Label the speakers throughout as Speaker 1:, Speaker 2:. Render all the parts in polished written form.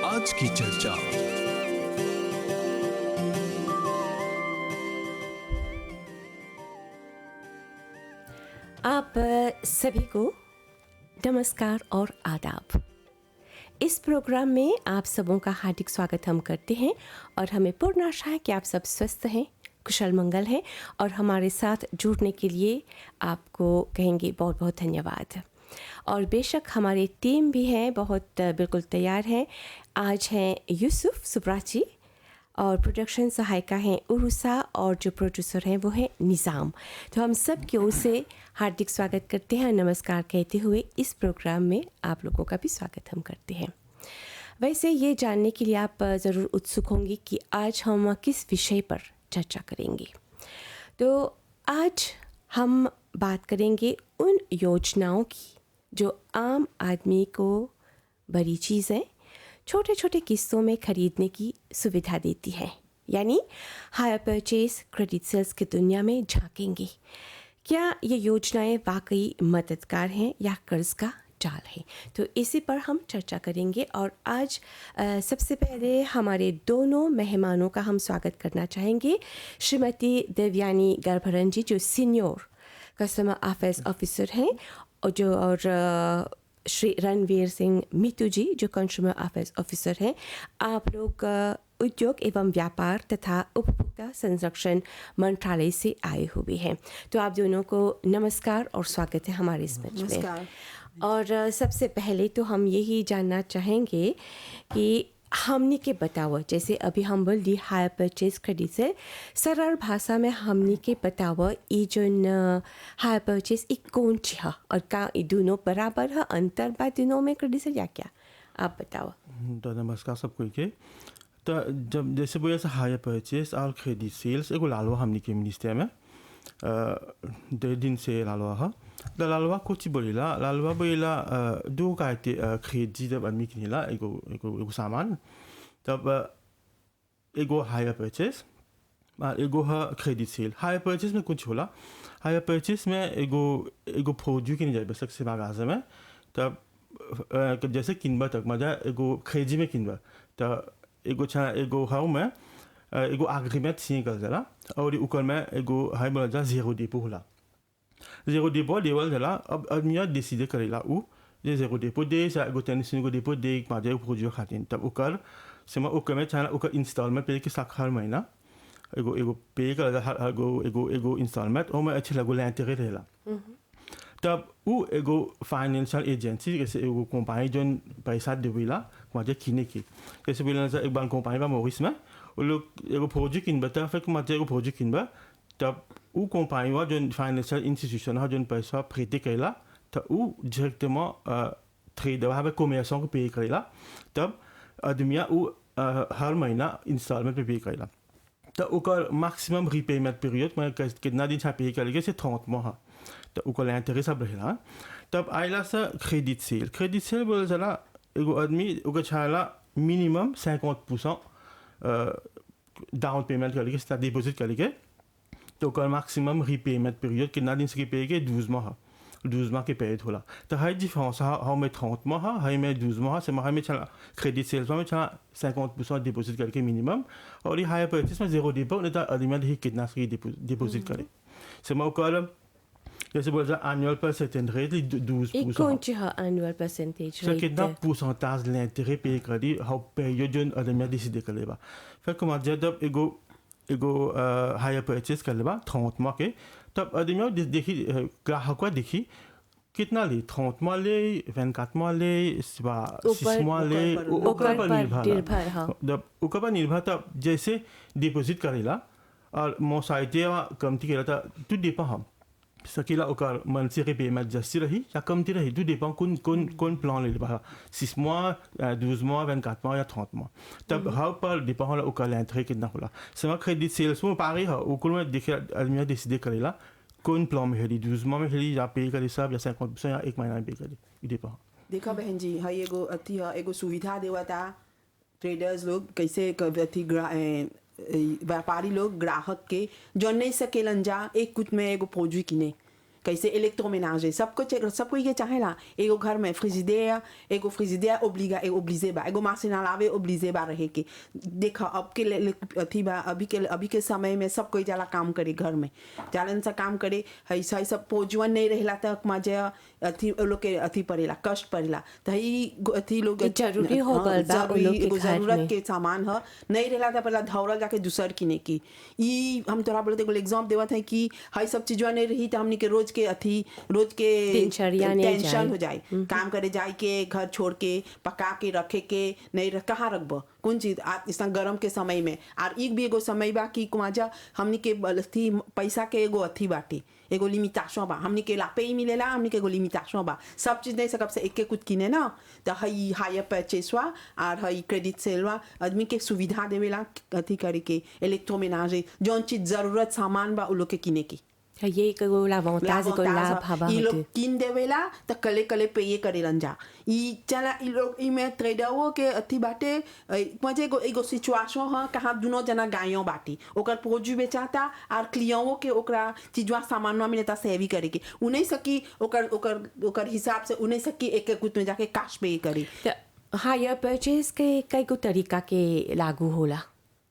Speaker 1: आज की चर्चा।
Speaker 2: आप सभी को नमस्कार और आदाब। इस प्रोग्राम में आप सबों का हार्दिक स्वागत हम करते हैं और हमें पूर्ण आशा है कि आप सब स्वस्थ हैं, कुशल मंगल हैं और हमारे साथ जुड़ने के लिए आपको कहेंगे बहुत बहुत धन्यवाद। और बेशक हमारी टीम भी है बहुत बिल्कुल तैयार है। आज हैं यूसुफ सुब्राची और प्रोडक्शन सहायिका हैं उरुसा और जो प्रोड्यूसर हैं वो है निज़ाम। तो हम सब की ओर से हार्दिक स्वागत करते हैं, नमस्कार कहते हुए इस प्रोग्राम में आप लोगों का भी स्वागत हम करते हैं। वैसे ये जानने के लिए आप ज़रूर उत्सुक होंगे कि आज हम किस विषय पर चर्चा करेंगे। तो आज हम बात करेंगे उन योजनाओं की जो आम आदमी को बड़ी चीज़ें छोटे छोटे किस्तों में खरीदने की सुविधा देती है, यानी हायर परचेज क्रेडिट सेल्स की दुनिया में झांकेंगे। क्या ये योजनाएं वाकई मददगार हैं या कर्ज का जाल है? तो इसी पर हम चर्चा करेंगे। और आज सबसे पहले हमारे दोनों मेहमानों का हम स्वागत करना चाहेंगे। श्रीमती देवयानी गर्भरन जी जो सीनियर कस्टमर अफेयर्स ऑफिसर हैं और श्री रणवीर सिंह मीतू जी जो कंज्यूमर अफेयर्स ऑफिसर हैं। आप लोग उद्योग एवं व्यापार तथा उपभोक्ता संरक्षण मंत्रालय से आए हुए हैं। तो आप दोनों को नमस्कार और स्वागत है हमारे इस मंच में। और सबसे पहले तो हम यही जानना चाहेंगे कि हमने के बताओ, जैसे अभी हम बोल दी हायर परचेज क्रेडिट से सरल भाषा में हमने के बताओ ये जो हायर परचेज एक कौन सी है और का ये दोनों बराबर है, अंतर बा दोनों में क्रेडिट से या क्या, आप बताओ।
Speaker 3: तो नमस्कार सबको के। तो जब जैसे बोले हायर परचेज और क्रेडिट सेल्स एगो लालवा हमने के मिनिस्टर में 2 दिन से लालवा है। तो लालवा कुछ बोलेला, लालवा बोलेला दो कहते क्रेडिट जब आदमी किनेला एगो एगो एगो सामान, तब एगो हायर परचेज और एगो है क्रेडिट सेल। हायर परचेज में कुछ होला, हायर परचेज में एगो एगो फौजी किने जाए बस से बागाज में, तब जैसे किनबा तक मजा एगो क्रेडिट में किनबा तो एगो छा एगो हाउ में एगो एग्रीमेंट साइन कर जाला और ऊपर में एगो हाई बोला जा जीरो डिपो होला। जीरो डिपो देवल जाला, अब आदमी डिसाइड करेला उ जे जीरो डिपो दे सा एगो टेंशन को डिपो दे माजे फौजी खातिर, तब ऊपर से मैं ऊपर में छाना ऊपर इंस्टॉलमेंट पे के साख हर महीना एगो एगो पे कर एगो एगो एगो इंस्टॉलमेंट और मैं अच्छे लगो लेंटे रहेला। तब वो एगो फाइनेंशियल एजेंसी जैसे एगो कंपनी जो पैसा देवेला मुझे किने की, जैसे बोला एक बार कंपनी बा मोरिस में वो लोग एगो फौजी किनबा तब फिर मुझे एगो फौजी किनबा, तब वो कंपनी वा जो फाइनेंशियल इंस्टीट्यूशन है जो पैसा प्रेते करेला तो वो डायरेक्टमेंट ट्रेडर वहाँ कॉमर्सों को पे करेला, तब आदमिया वो हर महीना इंस्टॉलमेंट पे पे करेला। तो ओकर मैक्सिमम रीपेमेंट पीरियड मैं कितना दिन छा पे करेगा से 30 माह है, तो ओकर इंटरेस्ट सब रहेला। तब आइला सा क्रेडिट सेल, क्रेडिट सेल बोले चला एगो आदमी ओकर छाला मिनिमम 50% डाउन पेमेंट करके स्टा डिपॉजिट करके, तो ओकर मैक्सिमम रीपेमेंट पीरियड कितना दिन से पे के 12 माह 12 माह के पेड होला। तो हाई डिफरेंस हाउ में 30 माह हाई में 12 माह से हाई में चला क्रेडिट सेल्स में चला 50% डिपॉजिट करके मिनिमम, और ये हायर परचेज में जीरो डिपो नहीं तो आदमी कितना से डिपॉजिट करे से मैं ओकर जैसे बोला एनुअल परसेंटेज रेट 12%।
Speaker 2: कौन सी है एनुअल परसेंटेज
Speaker 3: रेट? कितना परसेंटेज लेंटे पे करी हाउ पीरियड जो आदमी डिसाइड कर लेबा। फिर comment जब एगो एगो हायर परचेज कर लेबा 30 माह के, तब आदमी देखी ग्राहक देखी कितना ले 30 माह ले 24 माह ले 6 माह ले ओकर पर निर्भर, जब ओकर पर निर्भर तब जैसे डिपॉजिट करेला और मोसाइटे कमती करेला था तो डिपा हम सकेला ओकर मंथली पेमेंट जस्ती रही या कमती रही, तो डिपा कौन कौन कौन प्लान ले लेबा 6 माह 12 माह 24 माह या 30 माह, तब हर पर डिपा होला ओकर लेंटे कितना होला। समा क्रेडिट सेल्स में पारी है ओकर में देखे आदमी डिसाइड करेला कौन प्लान में हेली 12 माह में हेली या पे करे सब या 50% या एक महीना में पे करे डिपा।
Speaker 4: देखा बहन जी है एगो अति है एगो सुविधा देवता ट्रेडर्स लोग कैसे अति व्यापारी लोग ग्राहक के जो नहीं सकेलन जा एक कुछ में एगो फौजी किने कैसे इलेक्ट्रोमेनाजे सबको ये चाहेला एगो घर में फ्रिजिडेयर ओब्लिजे बा एगो मशीन लावे ओब्लिजे बा रहे के देखा अब के अथी बा अभी के समय में सब कोई जाला काम करे घर में जालन सा काम करे है सब पोजुअन नहीं रहेला तक मजे अथी लोग के अथी पड़ेला कष्ट पड़ेला तो ही अथी लोग
Speaker 2: जरूरी हो गल बा उन लोग के घर
Speaker 4: जरूरत
Speaker 2: में।
Speaker 4: के सामान ह नहीं रहेला तो पहला धौरल जाके दूसर किने की ई हम तोरा बोलते एगो एग्जाम देवत है कि हई सब चीजवा नहीं रही तो हमनी के रोज के
Speaker 2: दिनचर्या नहीं
Speaker 4: टेंशन
Speaker 2: जाए।
Speaker 4: हो जाए काम करे जाए के घर छोड़ के पका के रखे के नहीं कहाँ रखब कौन चीज इस गर्म के समय में और एक भी एगो समय बा कि कुमाजा हमनी के अथी पैसा के एगो अथी बाटे एगो लिमिटेशन बा हमनी के लापे ही मिलेला हमनी के एगो लिमिटेशन बा सब चीज नहीं सकब से एक कुछ किने ना तो हई हायर परचेसवा और हई क्रेडिट सेलवा आदमी के सुविधा देवेला अथी करे के इलेक्ट्रोमेनाजे जौन चीज जरूरत सामान बा उ लोग के किने की
Speaker 2: ये एगो लाभोताज एगो लाभ हवा
Speaker 4: ई लोग
Speaker 2: होते
Speaker 4: किन देवेला त कले कले पे ये करेलन जा ई चला ई लोग ई में ट्रेडरओ के अथी बाटे मजे एगो सिचुएशन ह कहाँ दुनो जना गायों बाटी ओकर पोजू बेचाता और क्लियों के ओकरा चीजवा सामानवा मिलता सेवी करे के उन्हीं सकी ओकर ओकर ओकर हिसाब से उन्हीं सकी एक कुछ में जाके कैश पे करे
Speaker 2: हायर परचेज के कई को तरीका के लागू होला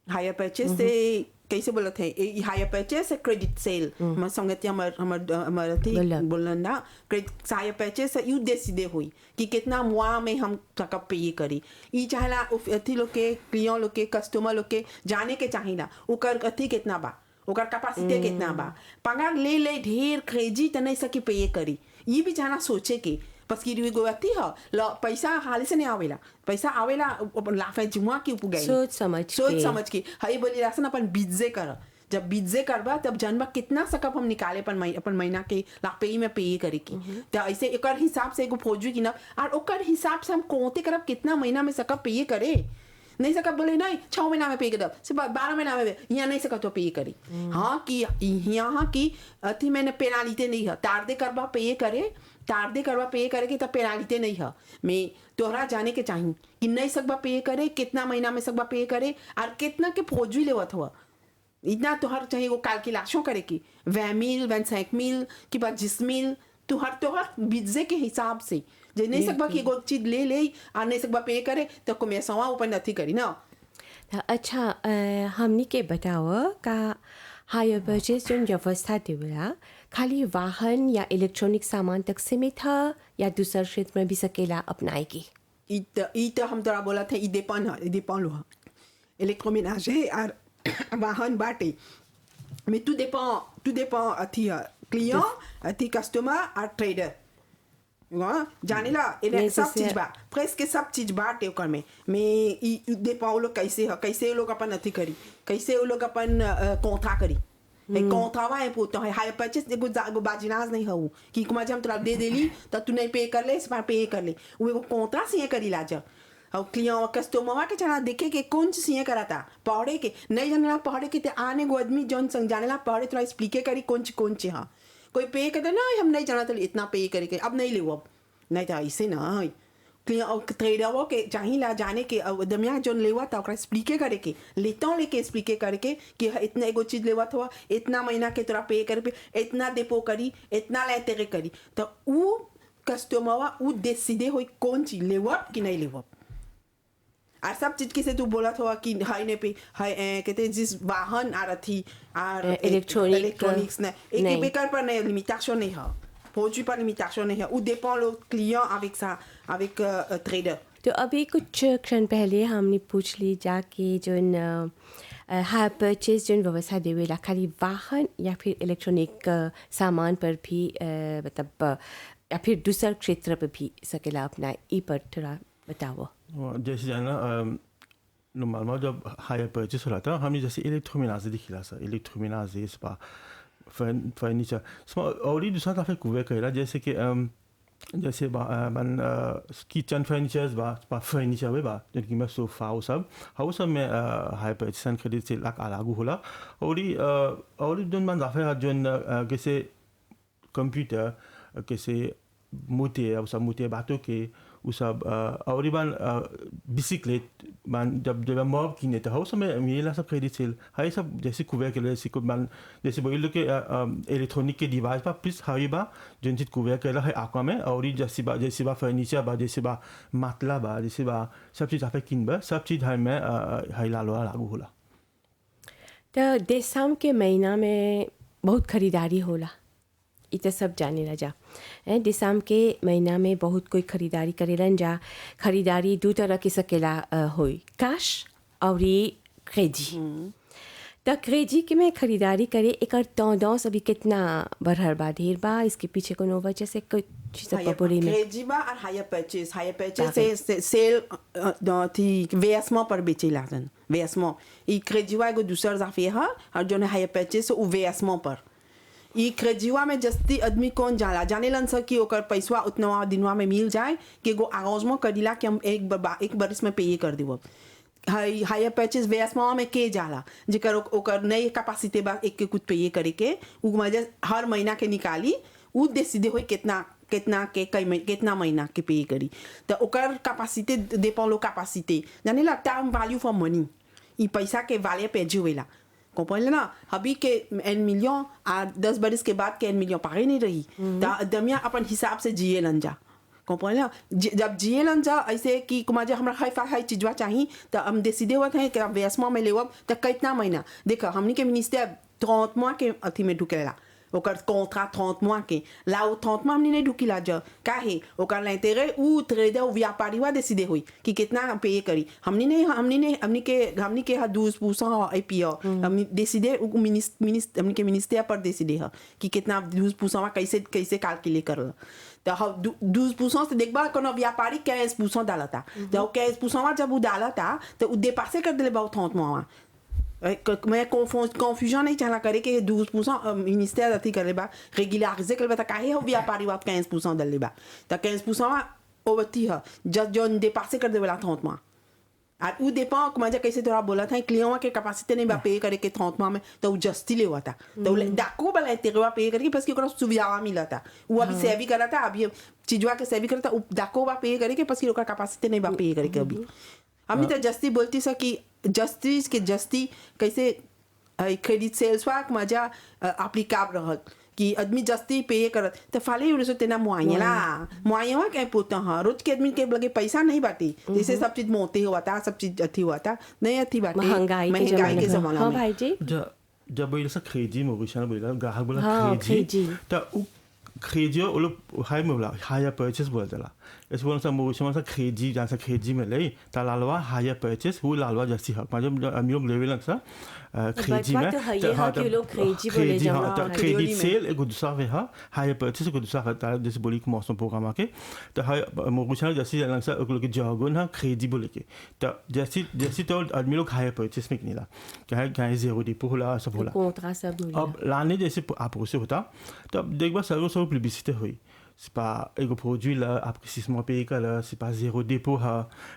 Speaker 4: हायर परचेज से कैसे बोलते हैं हायर परचेज क्रेडिट सेल मैं संगति हमर थी बोलन ना क्रेडिट हायर परचेज से यू डिसाइड हुई कि कितना मुआ में हम तक पे करी ई चाहला अथी लोग के क्लियों लोग के कस्टमर लोग के जाने के चाहिला ओकर अथी कितना बा ओकर कैपेसिटी कितना बा पगार ले ढेर क्रेजी त नहीं सकी पे करी ये भी जाना सोचे के बस की एगो अथी ह पैसा हाल से नहीं आवेला पैसा आवेला लाफे जुआ के उपगई
Speaker 2: सोच समझ
Speaker 4: के हई बोली रासन अपन बीजे कर जब बीजे करबा तब जानबा कितना सकब हम निकाले अपन महीना के लापे में पे करे की तो ऐसे एक हिसाब से एगो फौजी की ना और ओकर हिसाब से हम कोते करब कितना महीना में सकब पे करे नहीं सकब बोले नहीं 6 महीना में पे कर दब सिर्फ 12 महीना में यहाँ नहीं सकब तो पे करी हाँ कि यहाँ की अथी मैंने पेनाल्टी नहीं है तारदे करबा पे करे तारदे करवा पे करे कि तब पेनाल्टी नहीं है मैं तोहरा जाने के चाहिए कि नहीं सकबा पे करे कितना महीना में सकबा पे करे और कितना के फौजी लेवत हुआ इतना तोहर चाहिए वो कैलकुलेशन करे की 20,000 25,000 कि 25,000 तोहर बीजे के हिसाब से जे नहीं सकबा कि एगो चीज ले और नहीं सकबा पे करे तो कमेसवा ऊपर नथी करी ना
Speaker 2: अच्छा हमनी के बताओ का हायर परचेज जो व्यवस्था देवेला खाली वाहन या इलेक्ट्रॉनिक सामान तक सीमित है या दूसर क्षेत्र में भी सकेला अपनाएगी
Speaker 4: ई तो हम तोरा बोला था ई dépend लो इलेक्ट्रोमेनाजे और वाहन बाटे mais tout dépend अथी क्लिएंट अथी कस्टमर और ट्रेडर जाने ला सब चीज बा प्रेस सब चीज बाटे ओकर में ई dépend लोग कैसे लोग अपन अथी करी कैसे वो लोग अपन कॉन्ट्रैक्ट करी कॉन्ट्रैक्ट है पुतो है हायर परचेज एगो बाजिनाज नहीं हूँ कि कुमार हम तोरा दे देली तो तू नहीं पे कर ले इस बार पे कर ले वो एगो कॉन्ट्रैक्ट से करी ला जा और क्लिएंट कस्टमर के चला देखे के कौन सी सीए कराता पढ़े के नहीं जानला पढ़े के आने गो आदमी जौन जाने ला पढ़े तोरा एक्सप्लिके करी कौन सी हाँ कोई पे करता ना हम नहीं जाना तो इतना पे करके अब नहीं ले अब नहीं तो ऐसे ना ट्रेडरों के चाहिए जाने के दमिया जो लेवा था एक्सप्लिके करे के लेता लेके एक्सप्लिके करके कि इतना एगो चीज लेवा था इतना महीना के तोरा पे कर पे इतना देपो करी इतना लेते करी तो वो कस्टमर वो डिसाइड हो कौन चीज लेवा कि नहीं लेवा और सब चीज किसे तू बोला था कि हाई ने पे हाई कहते हैं जिस वाहन आ रही और इलेक्ट्रॉनिक्स ने एक बेकार पर नहीं लिमिटेशन नहीं है produit par limitation नहीं है वो dépend le client avec trader
Speaker 2: तो अभी कुछ क्षण पहले हमने पूछ ली जाके जो हायर परचेज जो व्यवस्था देवेला खाली वाहन या फिर इलेक्ट्रॉनिक सामान पर भी मतलब या फिर दूसर क्षेत्र पर भी सकेला अपना ई पर थोड़ा बताओ
Speaker 3: जैसे जाना नॉर्मल जब हायर परचेज हो रहा था हमने जैसे इलेक्ट्रोमेनाजे दिखला सा इलेक्ट्रोमेनाजे इस बार फर्नीचर और ही दूसरा काफ़ी कुवे करेला जैसे कि जैसे मन किचन फर्नीचर्स बा फर्नीचर वे बा जिनकी मैं सोफा वो सब में हाई परचेज खरीद से लाख लागू होला और ही जोन मन जाफे जोन कैसे कंप्यूटर कैसे मोटे बातों के वो सब और ही बान बिसिकलेट जब जब मॉब की नेता हो समय मिला सब क्रेडिट सेल हाई सब जैसे कुवे के जैसे को जैसे बोल लो कि इलेक्ट्रॉनिक के डिवाइस पर प्लीज हाई बा जिन चीज कुवे के है आका में और जैसे बा फर्नीचर बा जैसे बा मतला बा जैसे बा सब चीज आप किन बा सब चीज में हाई लालवा लागू होला।
Speaker 2: तो दिसंबर के महीना में बहुत खरीदारी होला इतना सब जाने ला जा दिसंबर के महीना में बहुत कोई खरीदारी करेलन जा। खरीदारी दो तरह के सकेला होई कैश और क्रेडिट। तो क्रेडिट के में खरीदारी करे एक तौदौस अभी कितना बढ़र बा ढेर बा इसके पीछे कोनो वजह से कुछ चीज़ पपोरी में
Speaker 4: क्रेडिट बा और हायर परचेज से सेल थी वेस्टमो पर बेचे लागन वेस्टमो ई क्रेडिट एगो दूसर जाफे है और जो हायर परचेज उ वेस्टमो पर ई क्रेडिटवा में जस्ती आदमी कौन जाला जाने लन सर कि ओकर पैसा उतना दिनवा में मिल जाए कि एगो आगाजमो करिला कि हम एक बरस में पे कर देव। हायर परचेज वेस्टमो में के जाला जेकर ओकर नई कैपेसिटी बा एक के कुछ पे करे के उ मजे हर महीना के निकाली उ डिसाइड होई कितना महीना के पे करी तो ओकर कैपेसिटी डिपेंड लो कैपेसिटी जाने ला टाइम वैल्यू फॉर मनी ई पैसा के वाले पे जुएला comprendre ना अभी के एन मिलियन आ 10 बरस के बाद के एन मिलियन पागे नहीं रही तो दमिया अपन हिसाब से जिए लन जा comprendre ना जब जिए लन जा ऐसे कि कुमाजे हमरा हाई चीजवा चाहिए तो हम डिसाइड होत है कि वेस्टमो में लेवब तो कितना महीना देखा हमनी के मिनिस्टर 30 मोis के अथी में ढुकेला ओकर कॉन्ट्रैक्ट 30 मोis के ला 30 मोis हमनी नहीं ढुकीला जा काहे ओकर इंटरेस्ट उ ट्रेडर उ व्यापारी वा डिसाइड होई कि कितना पे करी हमनी के 12% एपीओ हमनी डिसाइड मिनिस्टर हमनी के मिनिस्टर पर डिसाइड है कि कितना 12% कैसे कैलकुलेट करला तो 12% से देखबा कोनो व्यापारी 15% डालता तो 15% जब उ डालता तो उ dépassé कर देले बा 30 mois मैं confusion नहीं चाहना करे कि 12% मिनिस्टर अथी करे बा रेगुलराइजे करे बा काहे हो व्यापारी वा 15% डाले बा तो 15% ओवती है जब जो dépassé कर देला 30 mois और उ dépend comment dire कैसे तोरा बोला था क्लिएंट के कैपेसिटी नहीं बा पे करे के 30 mois में तो जस्ती ले हुआ था तो डाको वाला इंटरेस्ट पे करके parce कि ओकरा सुविधा मिला था वो अभी सेवी करा था अभी चीजवा के सेवी करता उ डाको बा पे करे के parce कि ओकरा कैपेसिटी नहीं बा पे करे के अभी हमनी तो जस्ती बोलती सा कि जस्टिस के जस्ती कैसे क्रेडिट सेल्स वाक मजा एप्लीकेबल रहत कि आदमी जस्ती पे करत तो फाले उसे तेना मुआयना के पोता हां रोज के आदमी के लगे पैसा नहीं बाटी जैसे सब चीज मोते हुआ था सब चीज अथी हुआ था नहीं अथी बाटी
Speaker 2: महंगाई के जमाना
Speaker 3: हां भाई जी जब बोला सा क्रेडिट मोबिशन बोला ग्राहक बोला क्रेडिट तो क्रेडिट वो लोग हाई में बोला हायर परचेस बोला चला इस बोला सा मोबिशन सा क्रेडिट जहाँ सा क्रेडिट में ले ता लालवा हायर परचेस वो लालवा जैसी है मतलब हम लोग लेवल सा क्रेडिट में
Speaker 2: हाँ कि लोग क्रेडिट बोले जाना
Speaker 3: क्रेडिट सेल एक दूसरा है हाँ हायर परचेस एक दूसरा है जैसे बोली कि मौसम प्रोग्राम के तो हाई मोबिशन जैसी जगह सा एक लोग के जॉगन हाँ क्रेडिट बोले के तो जैसी तो आदमी लोग हायर परचेस में निकला क्या ज़ेरो डिपो होला सब होला अब लाने जैसे आप उसे होता तो अब देख बा सर्व publicité हुई c'est pas un produit là après 6 mois payé là c'est pas zéro dépôt ha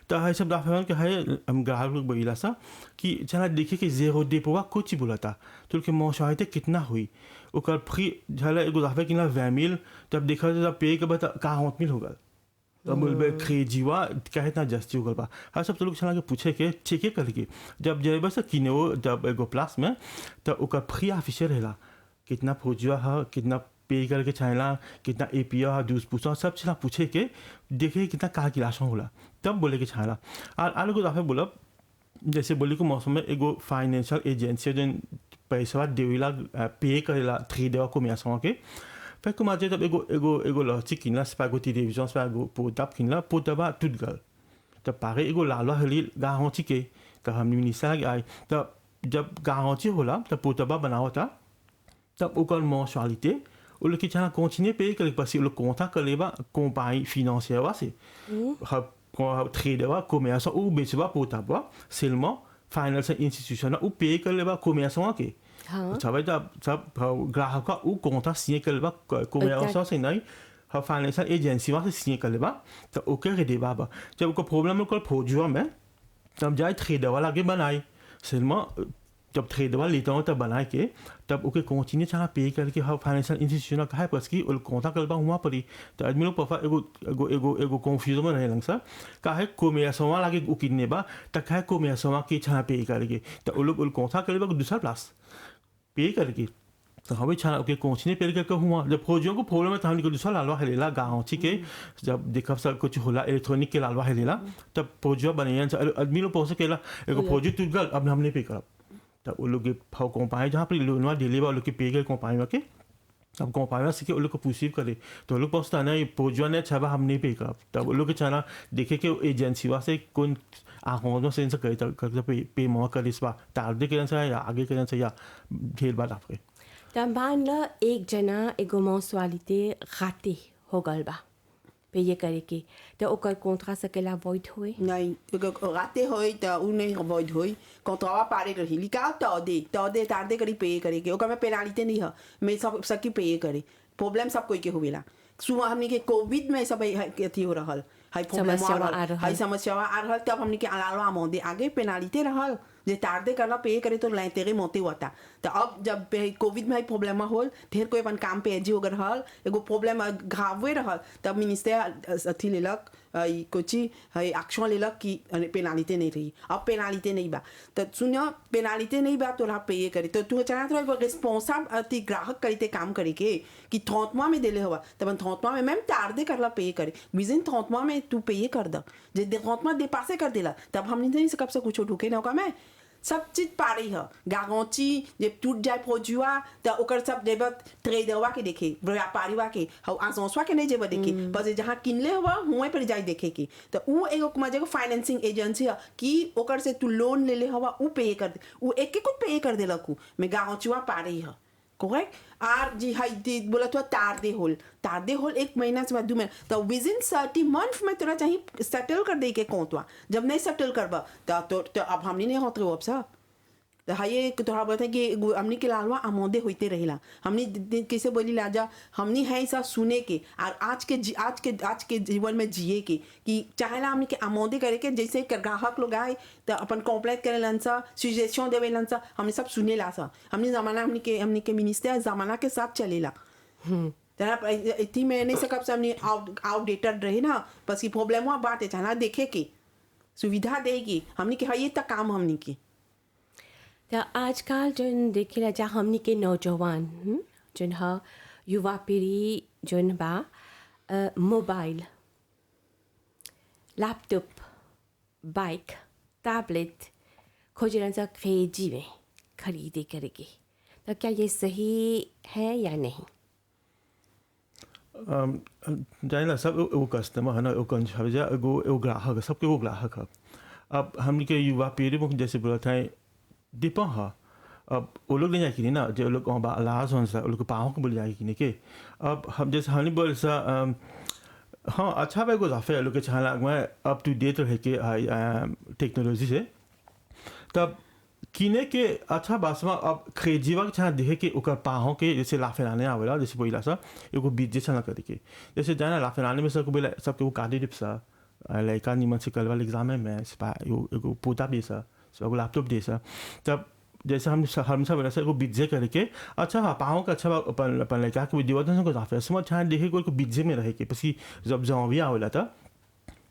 Speaker 3: तो है सब दाफन के है हम ग्राहक लोग बोला सा कि चला देखे कि zéro dépôt का कुछ बोला था तो के mensualité कितना हुई ओकर फ्री झला एगो दाफे किना 20000 तब देखा जब पे के बता 40000 होगा तो बोल क्रेडिट वा क्या इतना जस्ती होगा बा हर सब तो लोग चला के पूछे के चेक करके जब जब बस किने जब एगो प्लस में तो ओकर फ्री ऑफिशियल हैला कितना फौजिया है कितना पे करके चाहेला कितना एपीओ 12% सब चीज़ पूछे के देखे कितना कैलकुलेशन होला तब बोले के चाहेला और आलू को दाफे बोला जैसे बोली को मौसम में एगो फाइनेंशियल एजेंसी जो पैसा देवेला पे करेला ट्रेडर को मेसों के फिर को माजे तब एगो लॉजिक किनला स्पागो टेलीविजन स्पागो पोताप किनला पोताबा टूट गल तब पारे एगो लालवा हली गारंटी के तो हम मिनिस्टर आई तब जब गारंटी होला तब पोताबा बनाओ था तब ओकर mensualité ou le qui tient à continuer payer quelque parce que le contrat que les bas compagnie financière c'est trader commerçant ou ben c'est pas pour t'avoir seulement financial institution ou payer que les bas commerçant que ça va être ça grahak ou contrat signé que les bas commerçant c'est नहीं ha financial agency va signé que les bas तो aucun débat ba जब को problem को produit में तब जाए trader वाला के बनाई seulement जब खरीदवा लेता हूँ तब बना के तब ओके कंटिन्यू चला पे करके हर फाइनेंशियल इंस्टीट्यूशन का है बस की उल कोंता करबा हुआ पड़ी तो आदमी लोग पफा एगो एगो एगो एगो कंफ्यूजन में रहे लंग सा काहे को मेरा सवा लागे उकिने बा त काहे को मेरा सवा के चला पे करके तो उल उल कोंता करबा दूसरा प्लस पे करके तो हमें छाना ओके कंटिन्यू पे करके हुआ जब फौजियों को फोन में था हमने को दूसरा लालवा हेलेला गाँव छी के जब देखा सब कुछ होला इलेक्ट्रॉनिक के लालवा हेलेला तब फौजिया बने आदमी लोग पहुंच केला एगो फौजी टूट गल अब हमने पे करब तब वो लोग फाउ कंपाई जहाँ पर लोनवा दिले बा लोग के पे गए कंपाई में के अब कंपाई से के वो लोग को पुसीव करे तो लोग पहुँचता ना फौजिया ने छबा हम नहीं पे करब तब वो लोग के छाना देखे के एजेंसी वा से कौन आँखों से इनसे करे तब पे मुआ करे इस बार तार दे के या आगे के या ढेर बार आपके
Speaker 2: त मान ल एक जना एगो मौसवालिते खाते हो गल बा पे ये करे के तो ओकर कोंट्रा सकेला वॉइड होए
Speaker 4: नहीं राते होई त उ नहीं अवॉइड होई कंट्रावा पारे रही लिका तो दे तार दे करी पे करे के ओकर में पेनाल्टी नहीं है मैं सब सकी पे करे प्रॉब्लम सब कोई के होवेला सुबह हमने के कोविड में सब अथी हो रहल हाई समस्या आ रहल तब हमने के अलावा मोदे आगे पेनाल्टी रहल जे तार दे करला पे करे तो लाइतेरे मोते होता तो अब जब कोविड में प्रॉब्लम होल ढेर कोई अपन काम पे एजी हो रहल एगो प्रॉब्लम घावे रहल तब मिनिस्टर अथी लेलक कुछ एक्शन लेलक कि पेनाल्टी नहीं रही अब पेनाल्टी नहीं बा तो सुनियो पेनाल्टी नहीं बा तोरा पे करे तो तू चला तो एगो रिस्पॉन्सिबल अथी ग्राहक करीते काम करे के कि 30वां में देले हवा तब 30वां में मैम तार दे करला पे करे विजिन 30वां में तू पे कर द जे 30वां दे पासे कर देला तब हम नहीं सकब से कुछ ढुके ना का मैं सब चीज पारी है गारंटी जब टूट जाए प्रोजुआ तो ओकर सब जेब ट्रेडरवा के देखे व्यापारीवा के हाउ आसंसवा के नहीं जेब देखे बस जहाँ किनले हुआ हुए पर जाए देखे के तो वो एगो मजे फाइनेंसिंग एजेंसी है कि ओकर से तू लोन ले हुआ वो पे कर दे वो एक एक पे कर देलक मैं गारंटीवा पारी है करेक्ट आर जी हाई बोला तो तार दे होल 1 महीना से बाद 2 महीना तो विजिन 30 मंथ में तोरा चाहिए सेटल कर दे के कोंतवा जब नहीं सेटल करबा तो अब हमने नहीं होते अब सा तो हाई तोरा बोलते कि हमने के लालवा आमोदे होते रहेला हमने कैसे बोली लाजा हमने है ऐसा सुने के और आज के जीवन में जिए के कि चाहेला हमने के आमोदे करे के जैसे ग्राहक लोग आए तो अपन कंप्लेंट करे लंसा सजेशन देवे लंसा हमने सब सुने ला सा हमने जमाना हमने के मिनिस्टर जमाना के साथ चलेला इतनी में नहीं सकब से हमने आउटडेटेड रहे ना बस की प्रॉब्लम हुआ बात है चाहना देखे के सुविधा देगी हमने के हाई तक काम हमने की
Speaker 2: तो आजकल जन देखेला जा हमनी के नौजवान जन ह युवा पीढ़ी जन बा मोबाइल लैपटॉप बाइक टैबलेट खोजन सा खरीदी में खरीदे करेगी तो क्या ये सही है या नहीं
Speaker 3: जाने सब वो कस्टमर है ना वो कंज्यूमर वो ग्राहक सबके वो ग्राहक है अब हमने के युवा पीढ़ी में जैसे बोला था डिपेंड है अब वो लोग नहीं जाए ना जो लोग लाज होने से लोग पाँव को बोले जाए कि के अब हम जैसे हमने बोल सा हाँ अच्छा भाई गुजाफे लोग के चाहना मैं अप टू डेट रह के टेक्नोलॉजी से तब किने के अच्छा बात में अब खरीजीवा के छाना देखे के ओकर पाहों के जैसे लाफेलाने आवेला जैसे बोला सा एगो बीज छाना करके जैसे जाना लाफेलाने में सबको बोला सबके वो काटे डिप सा लड़का निमन से कल वाले एग्जाम में एगो पोता भी सा एगो लैपटॉप दे सा तब जैसे हम सब बोला सा एगो बीजे करके अच्छा हाँ पाहों का अच्छा अपन लड़का के विद्यार्थी को जाफे समझ छाना देखे को बीजे में रहे के पसी जब जहाँ भी आवेला था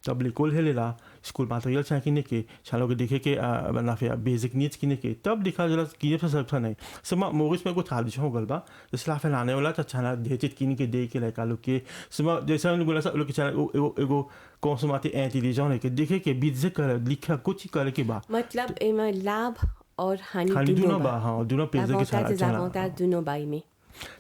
Speaker 3: तब लिकोल है लेला स्कूल मटेरियल चाहिए किने के छालो के देखे के बना फिर बेसिक नीड्स किने के तब दिखा जरा किने से सब नहीं समा मोरिस में को ट्रेडिशन हो गल बा जैसे लाफे लाने वाला तो छाना ढेचित किने के दे के लड़का लोग के समा जैसे हमने बोला सब लोग के छाना एगो कंसोमेटिव इंटेलिजेंट है के देखे के बीजे कर लिखा कुछ करे के बा
Speaker 2: मतलब इमा लाभ और हानि
Speaker 3: दोनों बा हाँ दोनों पेज के
Speaker 2: छाना दोनों बाई में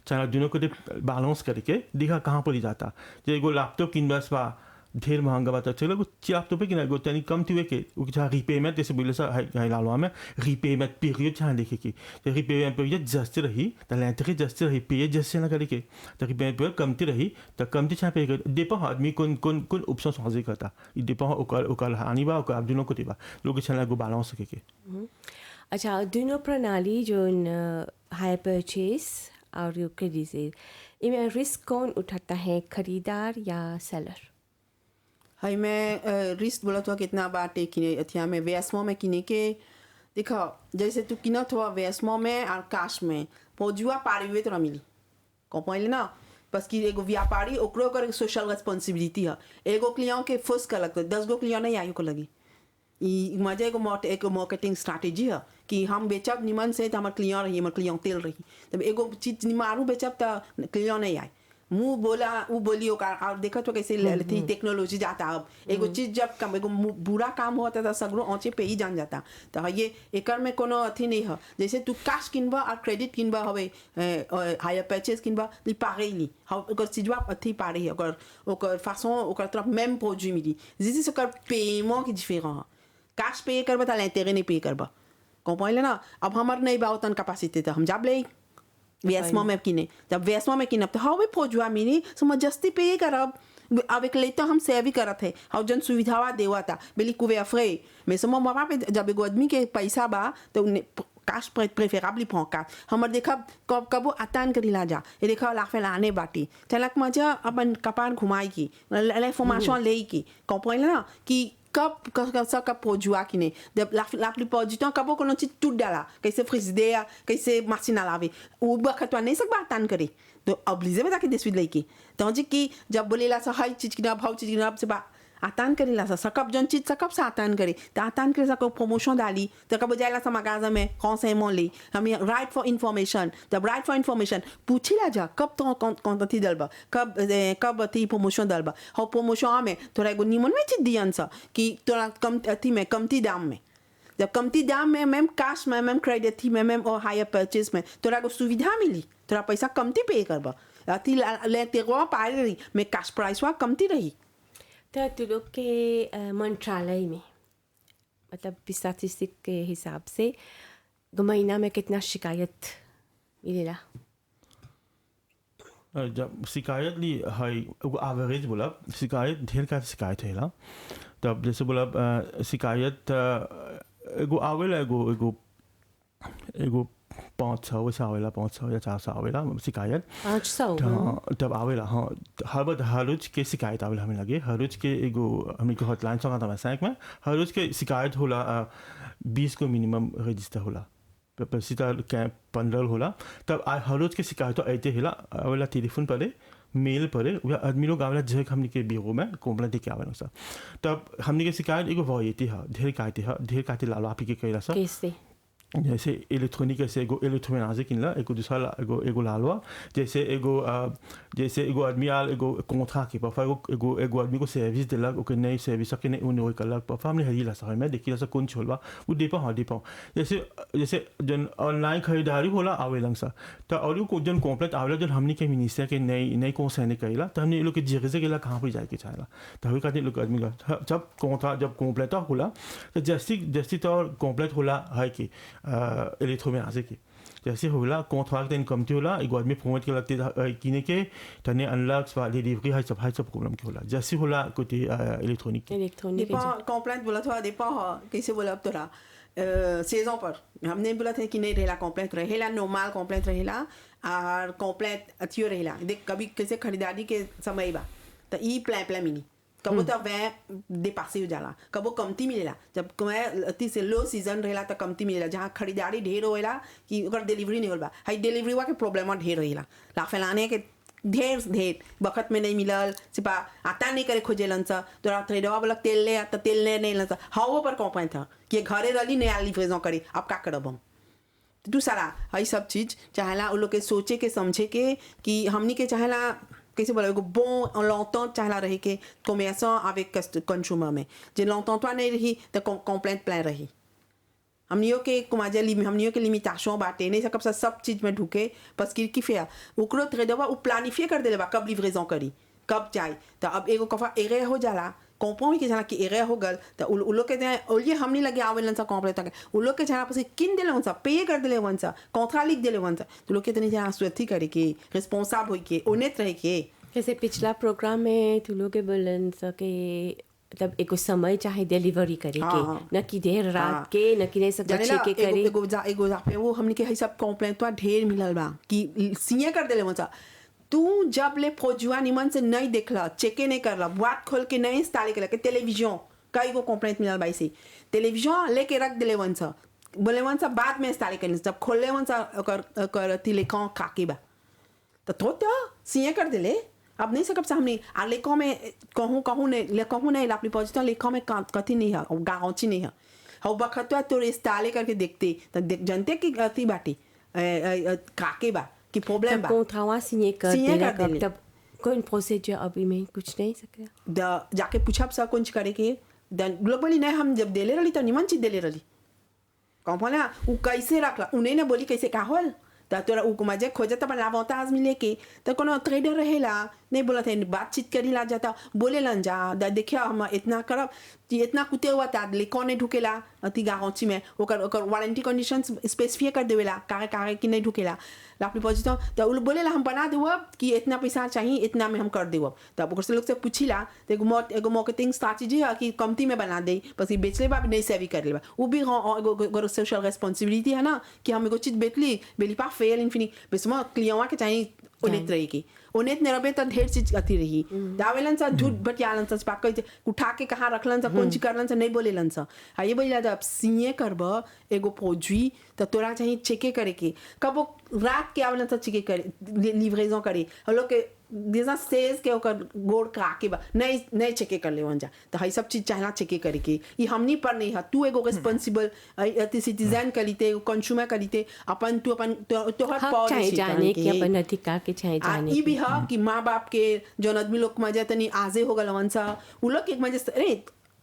Speaker 3: छाना दोनों को बैलेंस करके दिखा कहाँ पर जाता जो एगो लैपटॉप किन बस बा ढेर महंगा बात चलो कुछ आप तो पे कि ना गोतनी कम थी के वो चाह रीपेमेंट जैसे बोले सा हाई लालवा में रीपेमेंट पीरियड चाह देखे की तो रीपेमेंट पीरियड जस्ती रही तो लेंथरी जस्ती रही पे जस्ती ना करे के तो रीपेमेंट पीरियड कमती रही तो कमती चाह पे कर डिपेंड आदमी कौन कौन कौन ऑप्शन समझे करता डिपेंड ओकर हानि बा ओकर दोनों को दिबा लोग चला को बैलेंस सके के
Speaker 2: अच्छा दोनों प्रणाली जो हाई परचेज और क्रेडिट सेल इनमें रिस्क कौन उठाता है खरीदार या सेलर
Speaker 4: हाई मैं रिस्क बोला तो कितना बाटे किने अथिया में वेस्मो में किने के देखो जैसे तू किनत हुआ वेस्टमो में और काश में पहुंचुआ पारी हुए तो ना मिली कौन ना बस कि एगो व्यापारी ओकरो कर सोशल रिस्पांसिबिलिटी है एगो क्लियों के फर्स्ट का लगता है 10 गो क्लियों नहीं आयु को लगी मजा एगो मार्केटिंग स्ट्रैटेजी है कि हम बेचब निमन से तो हमारे क्लियों रही हमारे क्लियों तेल रही तब एगो चीज निमारू बेचब तो क्लियों नहीं आए मुँह बोला वो बोली और देखा तो कैसे थी टेक्नोलॉजी जाता अब एगो चीज जब कम एगो बुरा काम होता था सगरो औचे पे ही जान जाता तो ये एकर में कोनो अथी नहीं है जैसे तू कैश किनबा और क्रेडिट किनबा हवे हायर परचेज किनबा ली पारे ली ओकर चीजवा अथी पारे है ओकर फासों ओकर तरफ même produit मिली जिसे ओकर पेमेंट की डिफरेंस है कैश पे करबा तो l'intérêt नहीं पे करबा comprendre ना अब हमार नहीं बा उतन कैपेसिटी तो हम जाब ले वेस्टमो में किने जब वेस्टमो में किने तो हाउ प्रोजुआ मिनी सम जस्ती पे करब avec le temps हम सेव करत है हाउ जन सुविधावा देवा था बेली कुवे फ्रे mais सम मामा पे जब एगो आदमी के पैसा बा तो कैश प्रेफरेबली prend कैश हमर देखा कब कबो आतान करी ला जा ये देखा लाफे लाने बाटी चलक मजा अपन कपान घुमाई की l'information ले की comprendre ना कि कब प्रोजुआ की नहीं जब लापली प्रोजुआ कबो कोनो चीज टूट डाला कैसे फ्रिजदेया कैसे मशीन लावे वो बखत नहीं सकता आतान करे तो ऑब्लिजे बता के देसविद लेके तो जी कि जब बोलेला सा हर चीज की ना भाव चीज की ना से बा आतान करेला सा सकब जन चीज सकब से आतान करे तो आतान करे सा को प्रमोशन डाली तो कब जाएला सा मगाजा में कौन से मोली हम राइट फॉर इन्फॉर्मेशन जब राइट फॉर इन्फॉर्मेशन पूछिला जा कब तो कौन थी दलबा कब थी प्रमोशन दलबा हो प्रमोशन में थोड़ा एगो निमन में चीज दियन सा कि थोड़ा कम अथी में कमती दाम में जब कमती दाम में मैम कैश में मैम क्रेडिट थी में मैम और हायर परचेज में थोड़ा को सुविधा मिली थोड़ा पैसा कमती पे करबा अथी लेते गो पाए रही में कैश प्राइस वा कमती रही
Speaker 2: तो तू लोग के मंत्रालय में मतलब स्टैटिस्टिक के हिसाब से महीना में कितना शिकायत मिलेला
Speaker 3: जब शिकायत ली है एवरेज बोला शिकायत ढेर का शिकायत है ना तब जैसे बोला शिकायत एगो आवेला एगो 500 वैसे आवेला 500 या 400 आवेला शिकायत
Speaker 2: 500
Speaker 3: तब आवेला हाँ हर रोज के शिकायत आवेला हमें लगे हर रोज के एगो हमने को हॉटलाइन संगा था बैंक में हर रोज के शिकायत होला 20 को मिनिमम रजिस्टर होला सीता 15 होला तब हर रोज के शिकायत आते होला आवेला टेलीफोन पर मेल पर आदमी लोग आवेला जगह हमने के ब्यूरो में कंप्लेंट के आवेला सा तब हमने के शिकायत एगो वॉयती है ढेर काटे लालो आप के कइला सा
Speaker 2: कैसे
Speaker 3: जैसे इलेक्ट्रॉनिक ऐसे एगो इलेक्ट्रोमेन आजे किनला एगो दूसरा एगो लालवा जैसे एगो आदमी आल एगो कॉन्ट्रैक्ट के पर एगो आदमी को सर्विस देलक ओके नई सर्विस के नहीं उन्हें करलक पर हमने हरीला सा मैं देखिला सा कौन छोलवा वो डिपेंड जैसे जन ऑनलाइन खरीदारी होला आवेलन सा तो और को जन कंप्लीट आवेला जन हमने के मिनिस्टर के नई को सहने कइला तो हमने लोग के जिगजे गेला कहां पर जाए के चाहला तो हवे कहते लोग आदमी का जब कॉन्ट्रैक्ट जब कंप्लीट होला तो जैसी तो कंप्लीट होला है कि इलेक्ट्रोमेन आजे की जैसे होला कॉन्ट्रैक्ट इनकम ती होला एगो आदमी प्रमोट के लगते किने के तने अनलॉक्स वाली डिलीवरी है सब प्रॉब्लम के होला जैसे होला कोती इलेक्ट्रॉनिक
Speaker 4: कंप्लेंट बोला था दे कैसे बोला अब तोरा सेजों पर हमने बोला था कि नहीं रहेला कंप्लेंट रहेला नॉर्मल कंप्लेंट रहेला और कंप्लेंट अच्छी रहेला देख कभी कैसे खरीदारी के समय बा तो ई प्लान मिनी कबो तो वह डिपासी हो जाला कबो कमती मिलेला जब अति से लो सीजन रहेला तो कमती मिलेला जहाँ खरीदारी ढेर होएला कि ओकर डिलीवरी नहीं होल हाई डिलीवरी वा के प्रॉब्लम ढेर रहेला लाफेलाने के ढेर वक्त में नहीं मिलल सिपा आता नहीं करे खोजेलन सा तोरा ट्रेडवा वाला तेल ले तो तेल ले नहीं लन हाउ पर कौन था कि घरे रही नहीं आली फ्रेजों करे अब का करब हम तू सारा हई सब चीज चाहेला उन लोग के सोचे के समझे के कि हमनी के चाहेला कैसे बोला एगो bon l'entente चाहला रही के commerçant avec consumer में जे l'entente नहीं रही तो complaint plein रही हमनियों के कुमाजा हमनियों के लिमिटेशन बाटे नहीं सकब सब चीज में ढुके बस की फेया ओकरो ट्रेडवा उ प्लानिफाई कर देले बा कब लिवरेजन करी कब जाए तो अब एगो कफा एरे हो जाला कंपनी के जना कि एरे हो गल तो उ लोग के ओलिए हमनी लगे आवेलन सा कंप्लीट तक उ लोग के जना पसे किन देले वन सा पे कर देले वन सा कॉन्ट्रैक्ट लिख देले वन सा तो लोग के तनी जना सुथी करे के रिस्पांसिबल होई के ओनेट रहे के
Speaker 2: जैसे पिछला प्रोग्राम में तू लोग के बोलन सा के मतलब एक समय चाहे डिलीवरी करे के न कि देर रात के न कि नहीं सब बच्चे के करे
Speaker 4: एगो पे वो हमनी के सब कंप्लेंट तो ढेर मिलल बा कि सीए कर देले वन सा तू जब ले प्रोजुआ निमन से नहीं देखला चेके नहीं करला बात खोल के नहीं इंस्टॉल करला के टेलीविजन कई को कंप्लेंट मिलल बाई से टेलीविजन लेके रख देले वन सा बोले वन सा बाद में इंस्टॉल करने जब खोले वन सा कर तिलेकों काके बा तो सिए कर दिले अब नहीं सकब हमने आ लेकों में कहूँ नहीं लापली पहुँचता लेकों में कथी नहीं है गाँची नहीं है हाँ बखतवा तो इंस्टॉल करके देखते तो जनते की अति बाटी काके बा कि प्रॉब्लम बा
Speaker 2: कॉन्ट्रैक्ट signé कर
Speaker 4: Signé
Speaker 2: देला
Speaker 4: कर देले।
Speaker 2: तब कोई प्रोसीजर अभी में कुछ नहीं सका
Speaker 4: जाके पूछा सा कुछ करे के लोग बोली नहीं हम जब देले रही तो निमन चीज देले रही कौन ना वो कैसे रखला उन्हें ना बोली कैसे का होल तो तोरा उ मजे खोजता पर लाभोताज मिले के तो कोनो ट्रेडर रहेला नहीं बोला थे बातचीत करी ला जाता बोले लन जा देखिया हम इतना करब कि इतना कुते हुआ था लेको नहीं ढुकेला अति गाँची में ओकर वारंटी कंडीशंस स्पेसिफाई कर देवेला काहे कि नहीं ढुकेला लापली पहुँचता तो उ बोलेला हम बना देव कि इतना पैसा चाहिए इतना में हम कर देव तब ओकर से लोग से पूछिला तो एगो मार्केटिंग स्ट्रैटेजी है कि कमती में बना दे बस बेच ले बा नहीं सेवी कर ले बा वो भी एगो सोशल रेस्पॉन्सिबिलिटी है ना कि हम एगो चीज बेचली बेली पा फेल इन्फिनी बेसमा क्लियवा के चाहिए उन्हें रहेगी उन्हें नरबे तो ढेर चीज अति रही दावेलन सा झूठ बटियालन सा पाक उठा के कहाँ रखलन सा कौन चीज करलन सा नहीं बोलेलन सा हाँ ये बोली जब सिए करब एगो फौजी तो तोरा चाहिए चेके करे के कब वो रात के आवेलन सा चेके करे लिवरेजन करे हम लोग के जैसा सेज के ओकर गोड़ काके बा नहीं चेके कर ले जा तो हई सब चीज चाहना चेके करे के ये हमनी पर नहीं है तू एगो रिस्पांसिबल सिटीजन करीते कंज्यूमर करीते अपन तू अपन तोहर
Speaker 2: हक चाहिए जाने के अपन अधिकार के चाहिए जाने
Speaker 4: ई भी है कि माँ बाप के जौन आदमी लोग मजे तनी आजे हो गलवन सा उ लोग एक मजे अरे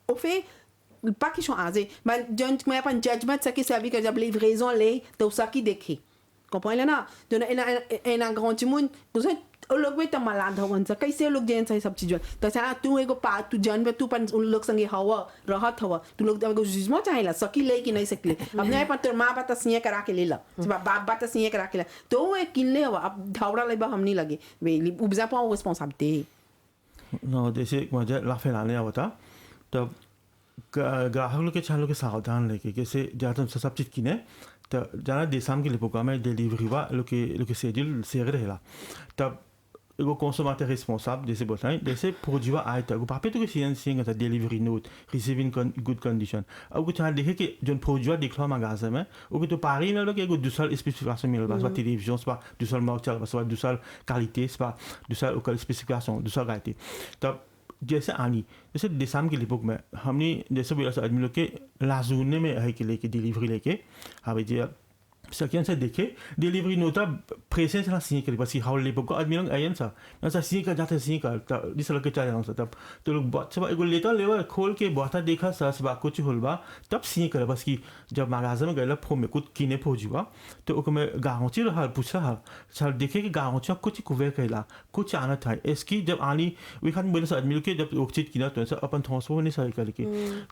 Speaker 4: ओफे pas qu'ils sont âgés mais जौन मैं अपन जजमेंट सकी सर्वी कर जब लिवरेजन ले तो सकी देखे comprends ना तो ना grand monde तो लोग भी तो मलाद हवन सा कैसे लोग जैन सही सब चीज तो चाहे तू एगो पा तू जन तू अपन उन लोग संगे हवा रहत हवा तू लोग एगो जिस्मो चाहेला सकी ले कि नहीं सकी ले अब नहीं पर तोर माँ बात सिए करा के ले ला बाप बात सिए करा के ला तो वो किन ले हवा अब धावड़ा ले हम नहीं लगे वे उपजा पा रिस्पांसिबिलिटी
Speaker 3: no जैसे मजा लाफे लाने आवता तब ग्राहक लोग के चालों के सावधान लेके कैसे ज़्यादा सब चीज़ किने तो जाना देशाम के लिए प्रोग्राम है डिलीवरी वा लोग के शेड्यूल शेयर रहेला तब एगो consommateur responsable जैसे बताएं जैसे प्रोजुआ आए तो पापे तो किसी इंसान का delivery note receiving good condition अब कुछ यहाँ देखे कि जो प्रोजुआ दिखला मगाजे में वो तो पारी में लोग एगो दूसरा स्पेसिफिकेशन मिल बस टेलीविजन बा दूसरा मॉडल बस दूसरा क्वालिटी बा दूसरा ओकर स्पेसिफिकेशन दूसरा क्वालिटी तब जैसे आनी जैसे देशाम के लिपुक में हमने जैसे बोला आदमी लोग के लाजूने में है कि लेके डिलीवरी लेके हाँ जी सकियन से देखे डिलीवरी नोटा प्रेसेंस ना सिए करे बसी हाउ लेपुक आदमी लोग आयन सा ना सा सिए का जाते सिए का तब जिस लोग के चाहे ना तब तो लोग बहुत सब एगो लेटर लेवल खोल के बहुत देखा सा सब कुछ होलबा तब सिए करे बस की जब मगाजे में गए फो में कुछ किने पहुंचुआ तो ओको में गाँची रहा पूछा हा सर देखे कि गाँची कुछ कुवे कहला कुछ आना था इसकी जब आनी वे खान बोले आदमी लोग के जब वो चीज किना तो अपन थोसो नहीं सही करके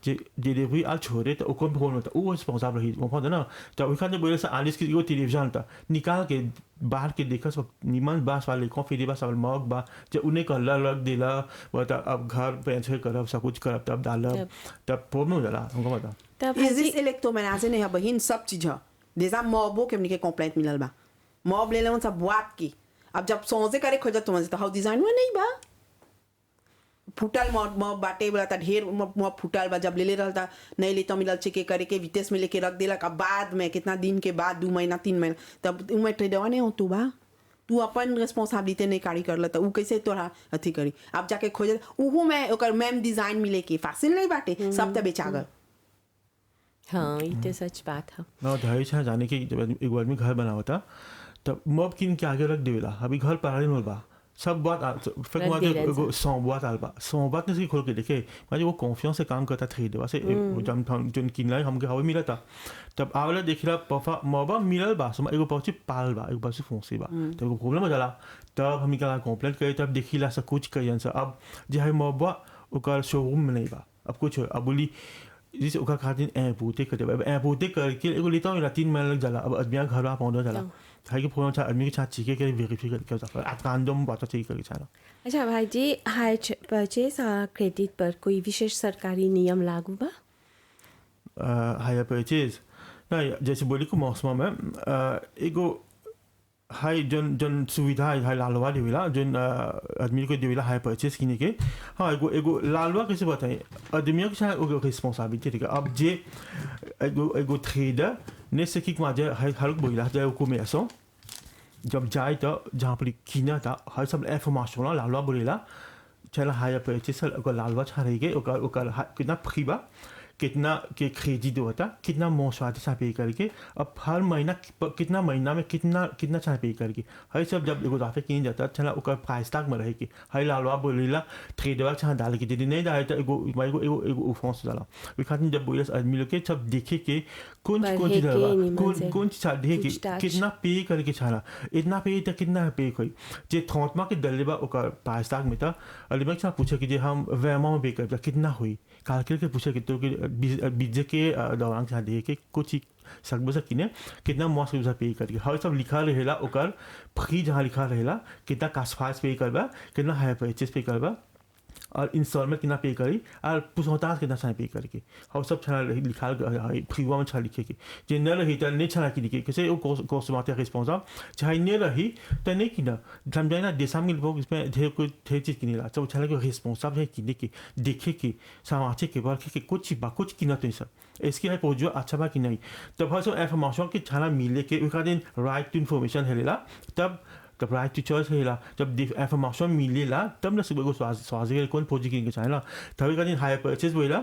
Speaker 3: जे डिलीवरी आ छोड़े तो ओको फोन होता वो रिस्पांसिबल रही वो ना जब वे खान बोले आलिस की टेलीविजन था निकाल के बाहर के देखा सब निमन बास वाले कॉफी दे बा सब मग बा जब उन्हें कलर लग दिला बता अब घर पेंच करब सब कुछ करब तब डालब तब प्रॉब्लम हो जाला हमको बता
Speaker 2: तब
Speaker 4: इस इलेक्ट्रोमेनाजे नहीं है बहिन सब चीज है जैसा मॉबो के हमने के कंप्लेंट मिलल बा मॉब ले लेवन सब बात की अब जब सोचे करे खोजत तुम तो हाउ डिजाइन में नहीं बा फुटल मॉब बाटे बोला था ढेर मॉब फुटल बा जब ले रहा था नहीं लेता मिलल चेक करे के विदेश में लेके रख दिला का बाद में कितना दिन के बाद 2 महीना 3 महीना तब मैं ट्रेडवा नहीं हो तू बा तू अपन रिस्पांसिबिलिटी नहीं काड़ी कर लेता वो कैसे तोरा अथी करी अब जाके खोजे उहू में ओकर मैम डिजाइन मिले के फैशन नहीं बाटे सब त बेचा गल
Speaker 2: हाँ ये तो सच बात है
Speaker 3: ना ढाई छा जाने की जब एक बार में घर बना होता तब मॉब किन के आगे रख देवेला अभी घर पारी में बा सब बात फिर वहाँ सौ बात आलबा सौ बात नहीं खोल के देखे मुझे वो कॉन्फिडेंस से काम करता था दे वैसे जब जो किनला हमके हवा मिला था तब आवला देखिला पफा मॉबा मिलल बा सम एगो पहुंची पाल बा एगो पास फोंसी बा तो एगो प्रॉब्लम हो जाला तब हम का कंप्लेंट करे तब देखिला सब कुछ करियन से अब जे है मॉबा ओकर शोरूम में नहीं बा अब कुछ अब बोली जिसे ओकर खातिर बूते करते बूते करके एगो लेता हूँ 3 महीना लग जाला अब आदमी घर आ पहुंच जाला है कि फोन आदमी के साथ चीके के वेरीफाई करके जाता है रैंडम बात चेक करके चला
Speaker 2: अच्छा भाई जी हायर परचेज क्रेडिट पर कोई विशेष सरकारी नियम लागू बा
Speaker 3: हायर परचेज ना जैसे बोली को मौसम में एगो हाई जन सुविधा है लालवा देवेला जन आदमी को देवेला हाई परचेज किने के हाँ एगो लालवा कैसे बताए आदमियों के साथ रिस्पॉन्सिबिलिटी ठीक है अब जे एगो ट्रेडर ने से कि माजे हर बोला जाए को में ऐसा जब जाए तो जहाँ पर कीना था हर सब इंफॉर्मेशन ला लालवा बोलेला चला हायर परचेस को लालवा छा रही के ओकर कितना फ्रीबा कितना के क्रेडिट होता कितना मोसाते छा पे करके अब हर महीना कितना महीना में कितना छा पे करके हर सब जब एगो दफे किन जाता चला ओकर प्राइस तक में रहे के हर लालवा बोलेला ट्रेडर छा डाल के यदि नहीं डाले तो एगो ऑफेंस डाला वे खातिर जब बोले आदमी लोग के सब देखे के कौन कौन छा देखे कितना पे करके छाला इतना पे तो कितना पे कोई जे थोटमा के दलेबा ओकर प्राइस तक में था अलीबक छा पूछे कि जे हम वेमा में पे कर कितना हुई कैलकुलेट के पूछे कि तो बीजे के दौरान छा दे के कुछ सकबो सकिने कितना मौस के पे करके हर सब लिखा रहेला ओकर फ्री जहाँ लिखा रहेला कितना कास्फास पे करबा कितना हायर परचेस पे करबा और इंस्टॉलमेंट कितना पे करी और पुछताछ कितना छा पे करके और सब छा लिखा फ्रीवा में छा लिखे के जे न रही तो नहीं छा कि कैसे वो कस्टमर रिस्पॉन्सिबल चाहे नहीं रही तो नहीं कि ना समझाए ना देशा में लोग इसमें ढेर चीज़ किने ला सब छा रिस्पॉन्सिबल है किने के देखे के समाचे के बार के कुछ किना तो सब इसकी है पहुँचो अच्छा बा कि नहीं तब हर सब इंफॉर्मेशन के छाना मिले के दिन राइट टू इन्फॉर्मेशन है तब राइट टू चॉइस है जब इंफॉर्मेशन मिलेला तब ना सुबह को स्वास्थ्य कौन पहुँची कि चाहेला तभी का दिन हायर परचेज बोला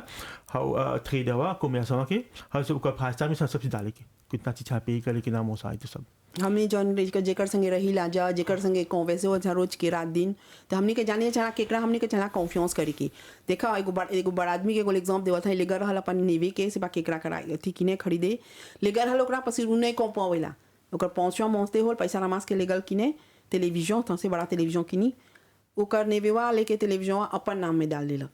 Speaker 3: हाउ ट्रेडर हुआ कॉमर्स के हर सब फास्ट में सब डाले के कितना चीज़ पे करे कि नाम हो साई तो सब
Speaker 4: हमने जौन जेकर संगे रही ला जा जेकर संगे वैसे हो जा रोज के रात दिन तो हमने के जाने चला केकरा हमने के चला कॉन्फ्रेंस करे की देखा एगो बड़ आदमी के एगो एग्जाम देवत है लेगर रहल अपन नेवी के से बा केकरा करा थी किने खरीदे लेगर रहल ओकरा पसी उन्हें को पावेला ओकर पहुंचवा मौसते होल पैसा नमाज के लेगल किने टेलीविजन तो से बड़ा टेलीविजन किनी ओकर नेवेवा लेके टेलीविजन अपन नाम में डाल दिलक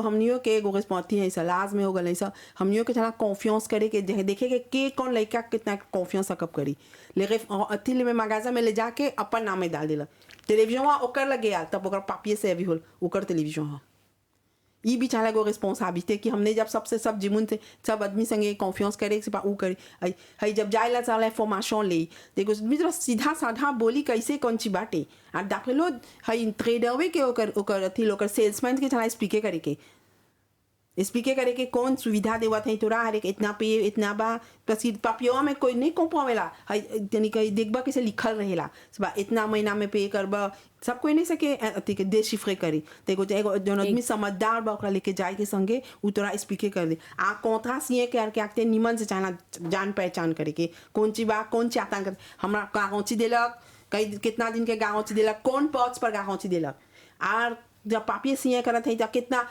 Speaker 4: हमनियो के एगो रिस्पॉन्स है ऐसा लाज में हो गल ऐसा हमनियो के चला कॉन्फिडेंस करे के देखे के कौन लड़का कितना कॉन्फिडेंस सकब करी लेकिन अथी में मगाजा में ले जाके अपन नाम में डाल दिला टेलीविजन ओकर लगे आल तब ओकर पापिये से अभी होल ओकर टेलीविजन ये भी चाहे एगो रिस्पॉन्सिबिलिटी कि हमने जब सब जिमुन से सब आदमी संगे कॉन्फिडेंस करे से ऊ करे हई जब जाए चला इंफॉर्मेशन ले देखो मित्र सीधा साधा बोली कैसे कौन ची बाटे और दाखिलो हई ट्रेडर के ओकर अथी ओकर सेल्समैन के चला स्पीके करे के स्पीके करे के कौन सुविधा देवत है तोरा हर एक इतना पे इतना बा पसी पापियों में कोई नहीं को पावेला हई तनी कहीं देखबा कैसे लिखल रहेला बा इतना महीना में पे करबा सब कोई नहीं सके अति के डिशिफ्रे करी देखो एगो जौन आदमी समझदार बा ओकरा लेके जाए के संगे उ तोरा स्पीके कर दे आ कोंथा सिए के आके आते निमन से चाहना जान पहचान करे के कौन ची बा कौन चाहता कर हमरा गाँची देलक कई कितना दिन के गाँची देलक कौन पॉच पर गाँची देलक आर जब पापिये सिए करत है जब कितना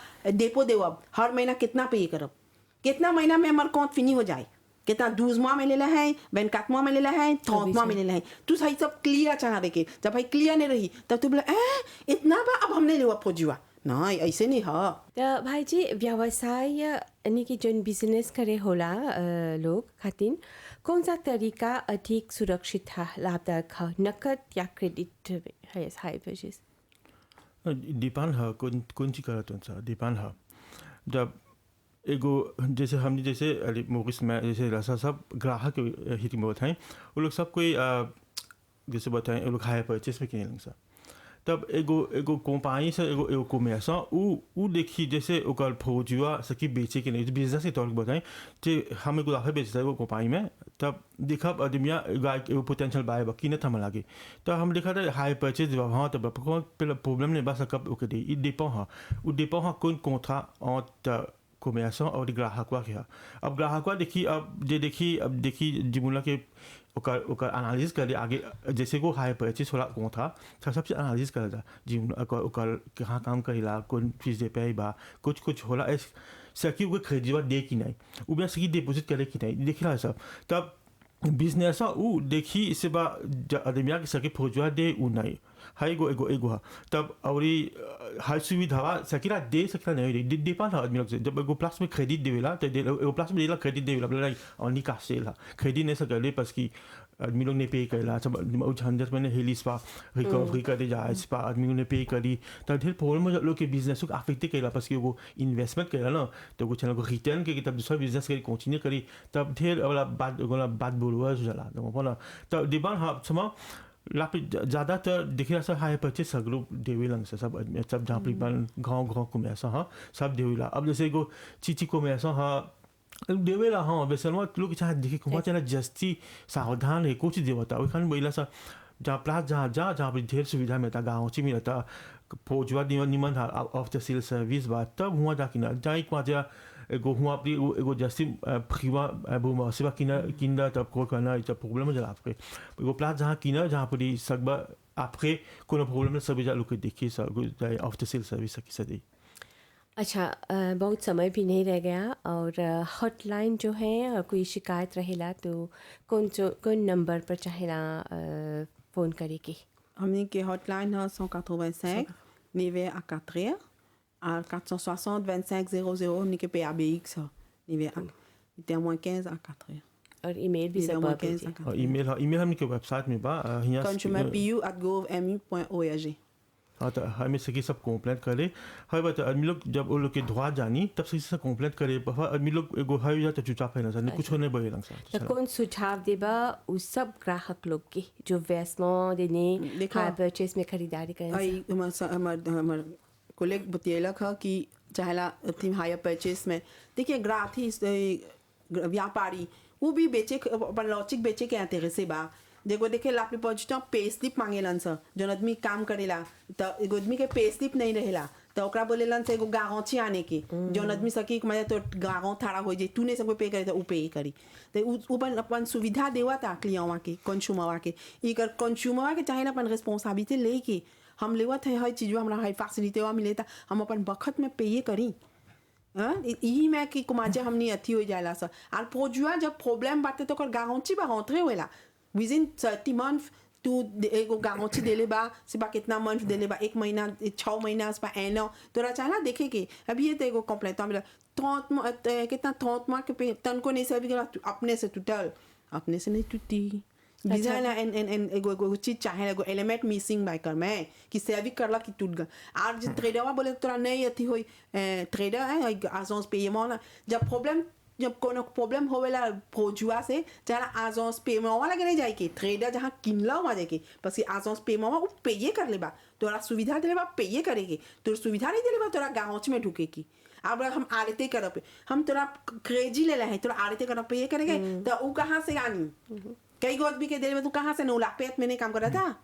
Speaker 4: डेपो देवब हर महीना कितना पे करब कितना महीना में हमार कौन फिनी हो जाए कितना 12 माह में लेला है 24 माह में लेला है 30 माह में लेला है तू सही सब क्लियर चाह रहे के जब भाई क्लियर नहीं रही तब तू बोला इतना बा अब हमने लेवा फौजीवा ना ऐसे नहीं हाँ
Speaker 2: तो भाई जी व्यवसाय यानी कि जो बिजनेस करे होला लोग खातिर कौन सा तरीका अधिक सुरक्षित है लाभदायक है नकद या क्रेडिट है हाई परचेज
Speaker 3: डिपेंड है कौन सी करत है डिपेंड है जब एगो जैसे हमने जैसे मोगिस में जैसे रसा सब ग्राहक हित में बताएं वो लोग सब कोई जैसे बताएं वो लोग हायर परचेस में किने लेंगे सर तब एगो कंपनी से एगो कॉमर्स उ देखी जैसे ओकर फौजुआ सकी बेचे के नहीं बिजनेस के तौर पर बताएं जे हम एगो लाख बेचता है वो कंपनी में तब देखा आदमिया एगो पोटेंशियल बाय बाकी नहीं था लगे तो हम देखा था हाई परचेज हाँ तब प्रॉब्लम नहीं बस कब ओके दे डिपेंड हाँ वो डिपेंड हाँ कौन था और कॉमर्स और ग्राहक वा क्या अब ग्राहक वा देखी अब देखी जिमुला के ओकर एनालिसिस कर आगे जैसे को हाई परचेज होला कौन था सबसे एनालिसिस कर था जी ओकर कहाँ काम करेला कौन फीस दे पे बा कुछ होला सकी वो खरीदवा दे कि नहीं वो भी सकी डिपोजिट करे कि नहीं देख रहा है सब तब बिजनेस उ देखी इससे बा आदमिया के सके फौजवा दे उ नहीं हाई एगो तब और हर सुविधा सकीला दे सकता नहीं दे पा था आदमी लोग से जब एगो प्लस में क्रेडिट देवेला तो एगो प्लस में देला क्रेडिट देवेला बोला और निकासेला क्रेडिट नहीं सकले बस की आदमी लोग ने पे करेला सब झंझट में हेली स्पा रिकवरी कर दे जाए स्पा आदमी लोग ने पे करी तब ढेर प्रॉब्लम लोग के बिजनेस को अफेक्ट करेला बस कि वो इन्वेस्टमेंट करेला ना तो कुछ ना रिटर्न के तब दूसरा बिजनेस करी कंटिन्यू करी तब ढेर वाला बात बोलवा जाला तो तब डिबान हाँ समा लाप ज़्यादातर देखिए सर हाई परचेज सगलो देवी लंग से सब जहाँ पर गाँव को में ऐसा हाँ सब देवीला अब जैसे को चीची को में ऐसा हाँ देवेला हाँ वैसे लोग चाहे देखे कुमार चाहे जस्ती सावधान है कुछ देवता वो खान बोला सा जहाँ प्लास जहाँ पर ढेर सुविधा मिलता गाँव ची मिलता फौजवा निमन ऑफ द सिल सर्विस बात तब हुआ जाकि ना जहाँ एक मात्रा एगो हुआ अपनी एगो जस्ती फ्रीवा बुमा सेवा किना तब को करना इतना प्रॉब्लम जला आपके एगो प्लास जहाँ किना जहाँ पर सब आपके कोनो प्रॉब्लम सभी जा लोग देखिए सब ऑफ द सिल सर्विस की सदी।
Speaker 2: अच्छा बहुत समय भी नहीं रह गया और हॉटलाइन जो है कोई शिकायत रहेला तो कौन नंबर पर चाहेला फ़ोन करेगी।
Speaker 4: हमने के हॉटलाइन है 185 9 à 4 à 460 25 00 हमने के PABX है 9 à était à moins 15 à 4
Speaker 2: और ईमेल भी सब भेजिए।
Speaker 3: और ईमेल हमने के वेबसाइट में बा यहाँ
Speaker 4: consumerpu@gov.mu.org।
Speaker 3: हाँ तो हमें से सब कंप्लेंट करे हर बात आदमी लोग जब वो लोग के धोआ जानी तब से कंप्लेंट करे आदमी लोग एगो हर जाता चुपचाप है ना सर कुछ होने बगे लंग
Speaker 2: तो कौन सुझाव देबा उस सब ग्राहक लोग के जो वैसमों देने हाई परचेस में खरीदारी करें।
Speaker 4: हमार कोलेग बतेला था कि चाहेला थी हायर परचेस में देखिए ग्राहक व्यापारी वो भी बेचे अपन लॉजिक बेचे के आते से बा देखो देखे ला अपने पहुंचता पे स्लिप मांगेलन सर जौन आदमी काम करेला तो एगो आदमी के पे स्लिप नहीं रहेला तो ओकरा बोलेलन से एगो गारंटी आने के जौन आदमी सकी मजे तो गारंटी थाड़ा हो जाए तू नहीं सब पे करे तो ऊ पे करी तो अपन सुविधा देवा था क्लियंटवा के कंज्यूमरवा के इकर कंज्यूमरवा के चाहे अपन रिस्पांसिबिलिटी लेके हम लेवत है हर चीज़ हमारा हर फैसिलिटीवा मिलेता हम अपन बखत में पे करी यही मैं कि कुमाचे हमनी अथी हो जाला सर और पोजुआ जब प्रॉब्लम बाटे तो कर गारंटी बा रंट्रे होला within 30 months तू एगो गारंटी देले बा से बा कितना मंथ देले बा 1 महीना 6 महीना से बा एनो तोरा चाहला देखे के अभी ये तो एगो कंप्लेंट मिला 30 कितना 30 माह के तन को नहीं सर्वी करा अपने से टूटल अपने से नहीं टूटी डिजाइन एंड एगो चीज चाहे एगो एलिमेंट मिसिंग बाय कर मैं कि सर्वी करला कि टूट गया और जो ट्रेडर बोले तोरा नहीं अथी होई ट्रेडर है एजेंस पेमेंट जब प्रॉब्लम जब कोनो प्रॉब्लम होवेला प्रोजुआ से जहाँ आजोस पेमेंट वाला के नहीं जाए के ट्रेडर जहाँ किनला वहाँ जाके बस कि आजोस पेमेंट वो पे कर लेबा तोरा सुविधा दिले बा पे करेगी तोर सुविधा नहीं दिले बा तोरा गाँव में ढुके की अब हम आरते करब हम तोरा क्रेजी ले है तोरा आरते करब पे करेंगे तो वो कहाँ से आनी कई गो आदमी के दिले में तू कहाँ से 9 लाख पे मैंने काम करा था।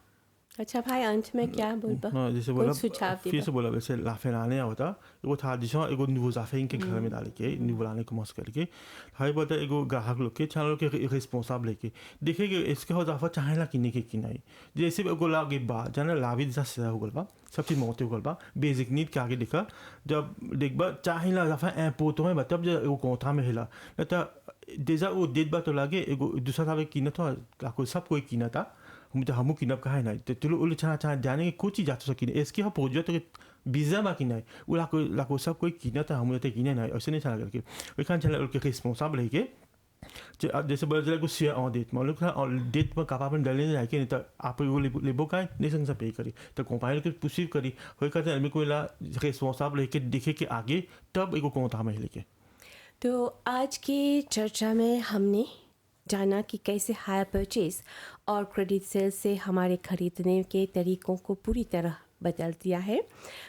Speaker 2: अच्छा भाई अंत में क्या बोलबा
Speaker 3: जैसे बोला फिर से बोला वैसे लाफेलाने होता एगो था जिसमें एगो न्यू जाफे के घर में डाल के न्यू लाने को मस करके हाई बोलता एगो ग्राहक लोग के चैनल के रिस्पॉन्सिबल लेके देखे कि इसके हो जाफा चाहेला किने के कि नहीं जैसे एगो लागे बा जाना लाभी जैसा से हो गल बा सब चीज मौते हो गल बा बेसिक नीड के आगे देखा जब देखबा चाहेला जाफा ए पोतो में तब जब एगो कोठा में हिला तो देजा वो डेट बा तो लागे एगो दूसरा था किना था कोई सब कोई किना था मुझे हमू किनब कहा नहीं तो तुलो उल छना छना जाने के कुछ ही जातो सकिने इसके हम पहुंच तो बीजा बाकी नहीं वो लाको सब कोई किना था हम तो किने नहीं ऐसे नहीं चला करके वे खान चला उनके रिस्पॉन्सिबल है के जैसे बोला चला कुछ शेयर ऑन डेट मान लो और डेट पर कापापन डालने जाए कि नहीं तो आप वो लेबो का नहीं संग से पे करी तो कंपनी के पुष्टि करी हो कहते आदमी को ला रिस्पॉन्सिबल है के देखे के आगे तब एगो कौन था में लेके।
Speaker 2: तो आज की चर्चा में हमने जाना कि कैसे हायर परचेज और क्रेडिट सेल से हमारे खरीदने के तरीक़ों को पूरी तरह बदल दिया है।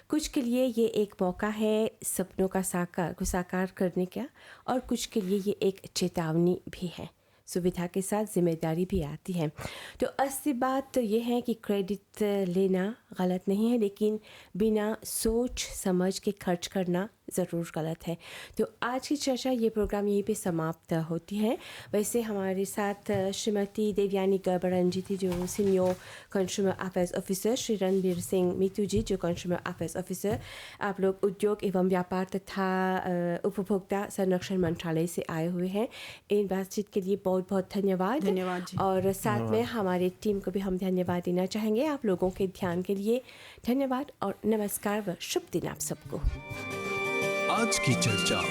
Speaker 2: कुछ के लिए ये एक मौका है सपनों का साकार करने का और कुछ के लिए ये एक चेतावनी भी है। सुविधा के साथ जिम्मेदारी भी आती है। तो असली बात तो ये है कि क्रेडिट लेना गलत नहीं है लेकिन बिना सोच समझ के खर्च करना ज़रूर गलत है। तो आज की चर्चा ये प्रोग्राम यहीं पे समाप्त होती है। वैसे हमारे साथ श्रीमती देवयानी गर्बरन जी थी जो senior consumer affairs officer, Shri Ranbir Singh Meetu जी जो कंज्यूमर अफेयर्स ऑफिसर। आप लोग उद्योग एवं व्यापार तथा उपभोक्ता संरक्षण मंत्रालय से आए हुए हैं। इन बातचीत के लिए बहुत बहुत धन्यवाद।
Speaker 4: धन्यवाद जी।
Speaker 2: और साथ में हमारे टीम को भी हम धन्यवाद देना चाहेंगे। आप लोगों के ध्यान के लिए धन्यवाद और नमस्कार व शुभ दिन आप सबको।
Speaker 1: आज की चर्चा।